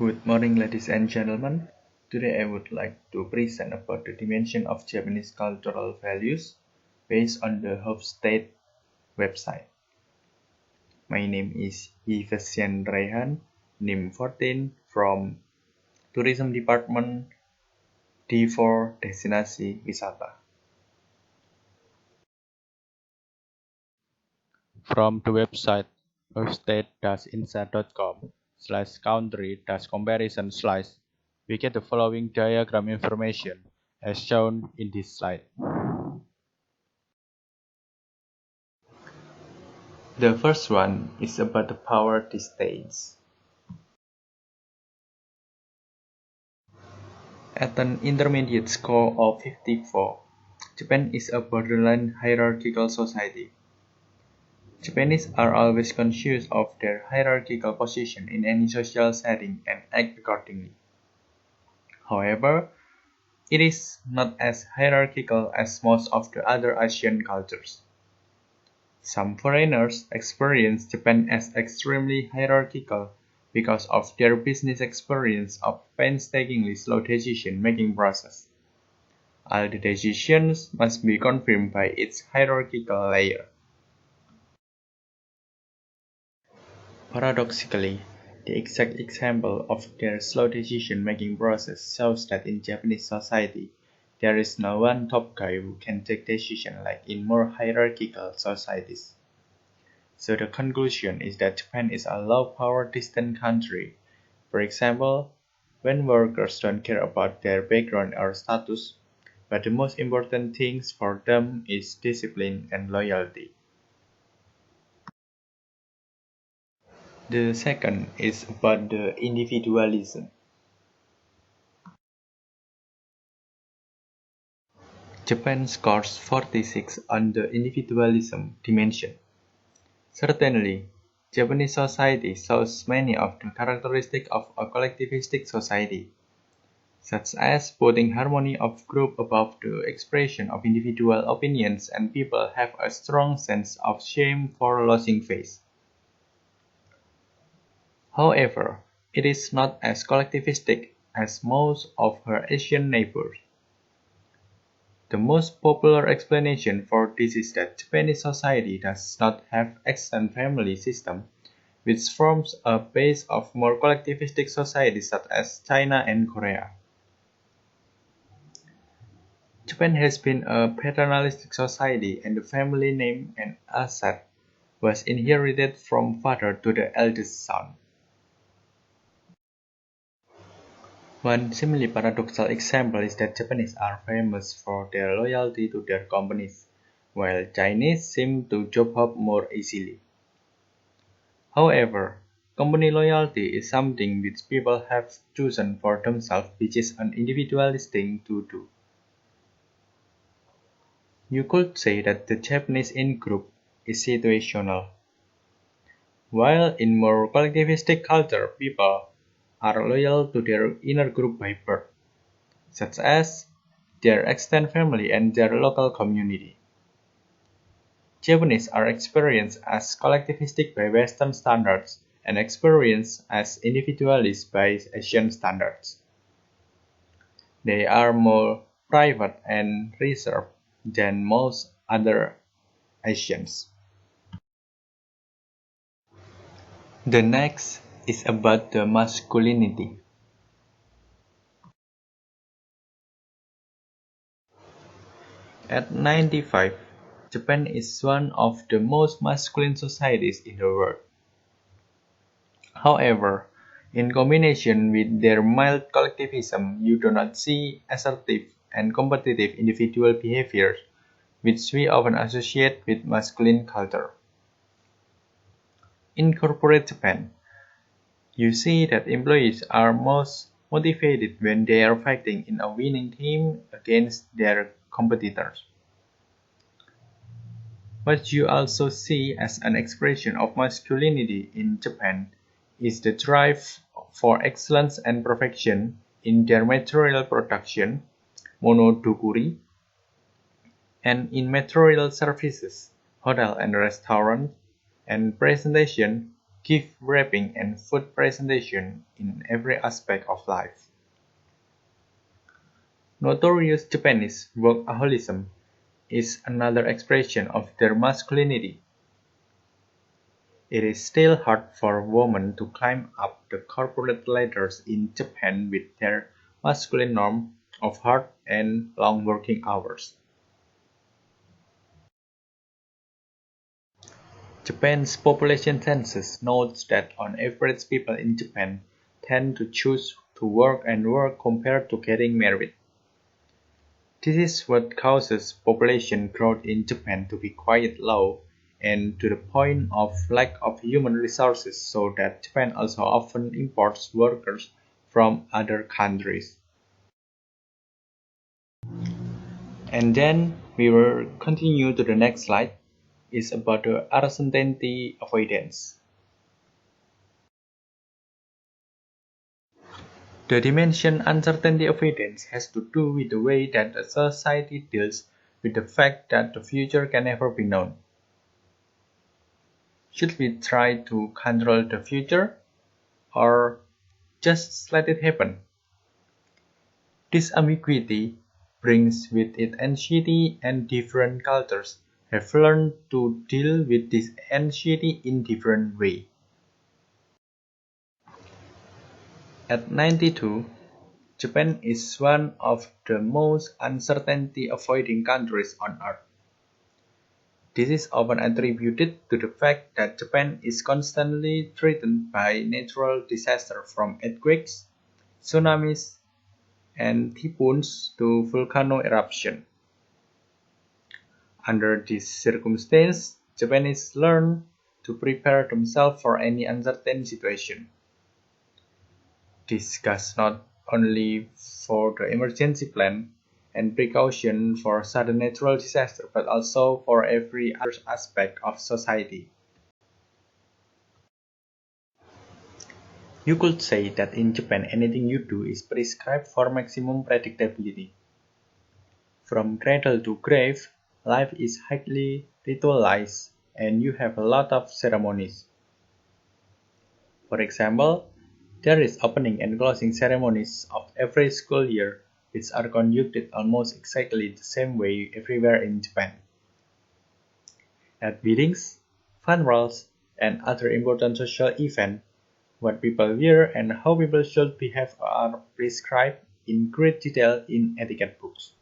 Good morning, ladies and gentlemen. Today I would like to present about the dimension of Japanese cultural values based on the Hofstede website. My name is Yves NIM 14 from Tourism Department D4 Destinasi Wisata. From the website hofstede-insight.com/country-comparison/, we get the following diagram information as shown in this slide. The first one is about the power distance. At an intermediate score of 54, Japan is a borderline hierarchical society. Japanese are always conscious of their hierarchical position in any social setting and act accordingly. However, it is not as hierarchical as most of the other Asian cultures. Some foreigners experience Japan as extremely hierarchical because of their business experience of painstakingly slow decision-making process. All the decisions must be confirmed by its hierarchical layer. Paradoxically, the exact example of their slow decision-making process shows that in Japanese society, there is no one top guy who can take decisions like in more hierarchical societies. So the conclusion is that Japan is a low power distant country. For example, when workers don't care about their background or status, but the most important things for them is discipline and loyalty. The second is about the individualism. Japan scores 46 on the individualism dimension. Certainly, Japanese society shows many of the characteristics of a collectivistic society, such as putting harmony of group above the expression of individual opinions, and people have a strong sense of shame for losing face. However, it is not as collectivistic as most of her Asian neighbors. The most popular explanation for this is that Japanese society does not have extended family system, which forms a base of more collectivistic societies such as China and Korea. Japan has been a paternalistic society, and the family name and asset was inherited from father to the eldest son. One seemingly paradoxical example is that Japanese are famous for their loyalty to their companies, while Chinese seem to job hop more easily. However, company loyalty is something which people have chosen for themselves, which is an individualistic thing to do. You could say that the Japanese in-group is situational. While in more collectivistic culture, people are loyal to their inner group by birth, such as their extended family and their local community. Japanese are experienced as collectivistic by Western standards and experienced as individualist by Asian standards. They are more private and reserved than most other Asians. The next is about the masculinity. At 95, Japan is one of the most masculine societies in the world. However, in combination with their mild collectivism, you do not see assertive and competitive individual behaviors, which we often associate with masculine culture. In corporate Japan, you see that employees are most motivated when they are fighting in a winning team against their competitors. What you also see as an expression of masculinity in Japan is the drive for excellence and perfection in their material production, monodokuri, and in material services, hotel and restaurant, and presentation, gift wrapping, and food presentation in every aspect of life. Notorious Japanese workaholism is another expression of their masculinity. It is still hard for women to climb up the corporate ladders in Japan with their masculine norm of hard and long working hours. Japan's population census notes that on average people in Japan tend to choose to work and work compared to getting married. This is what causes population growth in Japan to be quite low and to the point of lack of human resources, so that Japan also often imports workers from other countries. And then we will continue to the next slide. It's about the uncertainty avoidance. The dimension uncertainty avoidance has to do with the way that a society deals with the fact that the future can never be known. Should we try to control the future or just let it happen? This ambiguity brings with it anxiety, and different cultures have learned to deal with this anxiety in different ways. At 92, Japan is one of the most uncertainty-avoiding countries on earth. This is often attributed to the fact that Japan is constantly threatened by natural disasters from earthquakes, tsunamis, and typhoons to volcano eruption. Under these circumstances, Japanese learn to prepare themselves for any uncertain situation. This goes not only for the emergency plan and precaution for sudden natural disaster, but also for every other aspect of society. You could say that in Japan anything you do is prescribed for maximum predictability. From cradle to grave, life is highly ritualized and you have a lot of ceremonies. For example, there is opening and closing ceremonies of every school year, which are conducted almost exactly the same way everywhere in Japan. At weddings, funerals, and other important social events, what people wear and how people should behave are prescribed in great detail in etiquette books.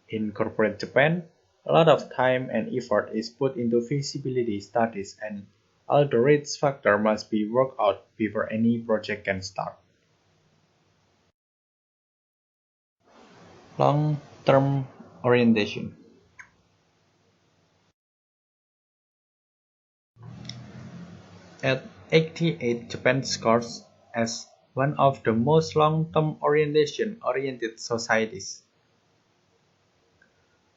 In corporate Japan, a lot of time and effort is put into feasibility studies, and all the risk factors must be worked out before any project can start. Long-term orientation. At 88, Japan scores as one of the most long-term oriented societies.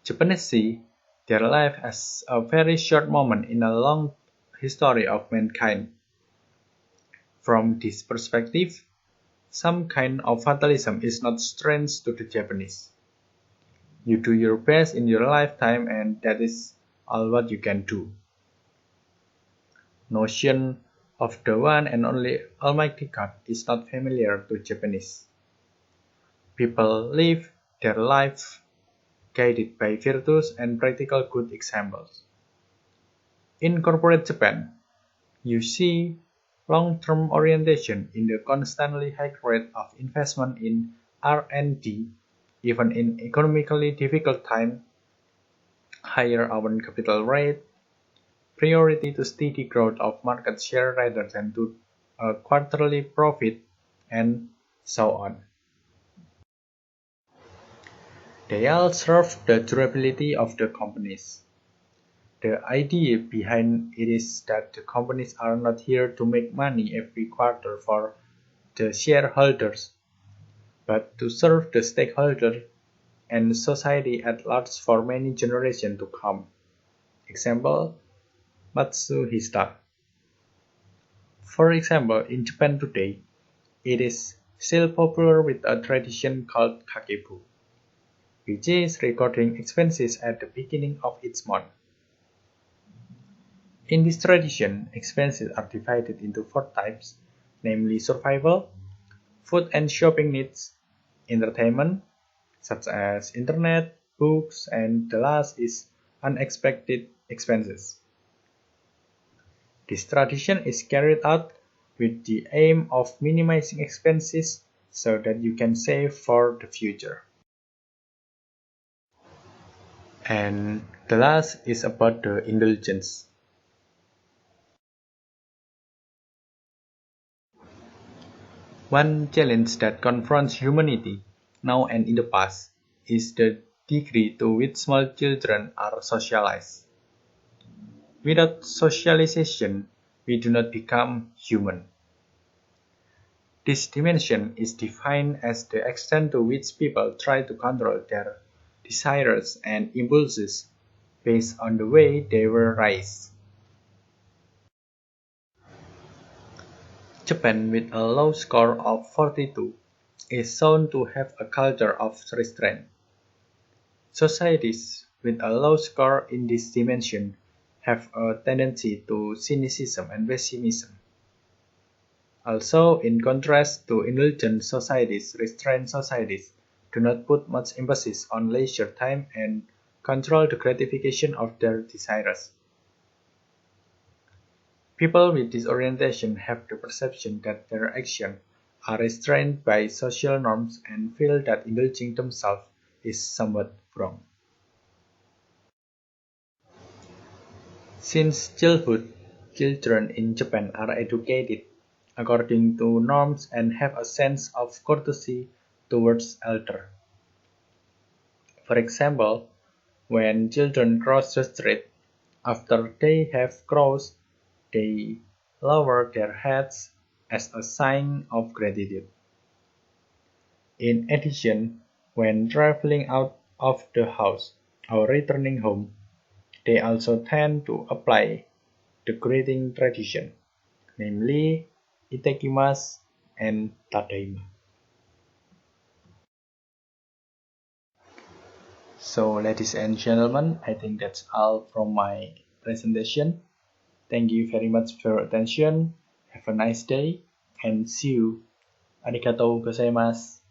Japanese see their life as a very short moment in a long history of mankind. From this perspective, some kind of fatalism is not strange to the Japanese. You do your best in your lifetime and that is all what you can do. Notion of the one and only Almighty God is not familiar to Japanese. People live their life guided by virtues and practical good examples. In corporate Japan, you see long-term orientation in the constantly high rate of investment in R&D, even in economically difficult times, higher own capital rate, priority to steady growth of market share rather than to a quarterly profit, and so on. They all serve the durability of the companies. The idea behind it is that the companies are not here to make money every quarter for the shareholders, but to serve the stakeholders and society at large for many generations to come. Example, Matsuhisa. For example, in Japan today, it is still popular with a tradition called kakebu, which is recording expenses at the beginning of each month. In this tradition, expenses are divided into four types, namely survival, food and shopping needs, entertainment, such as internet, books, and the last is unexpected expenses. This tradition is carried out with the aim of minimizing expenses so that you can save for the future. And the last is about the indulgence. One challenge that confronts humanity, now and in the past, is the degree to which small children are socialized. Without socialization, we do not become human. This dimension is defined as the extent to which people try to control their desires and impulses based on the way they were raised. Japan, with a low score of 42, is shown to have a culture of restraint. Societies with a low score in this dimension have a tendency to cynicism and pessimism. Also, in contrast to indulgent societies, restrained societies do not put much emphasis on leisure time and control the gratification of their desires. People with this orientation have the perception that their actions are restrained by social norms and feel that indulging themselves is somewhat wrong. Since childhood, children in Japan are educated according to norms and have a sense of courtesy towards elders. For example, when children cross the street, after they have crossed, they lower their heads as a sign of gratitude. In addition, when traveling out of the house or returning home, they also tend to apply the greeting tradition, namely "Itakimasu" and "Tadaima." So, ladies and gentlemen, I think that's all from my presentation. Thank you very much for your attention. Have a nice day and see you. Arigatou gozaimasu.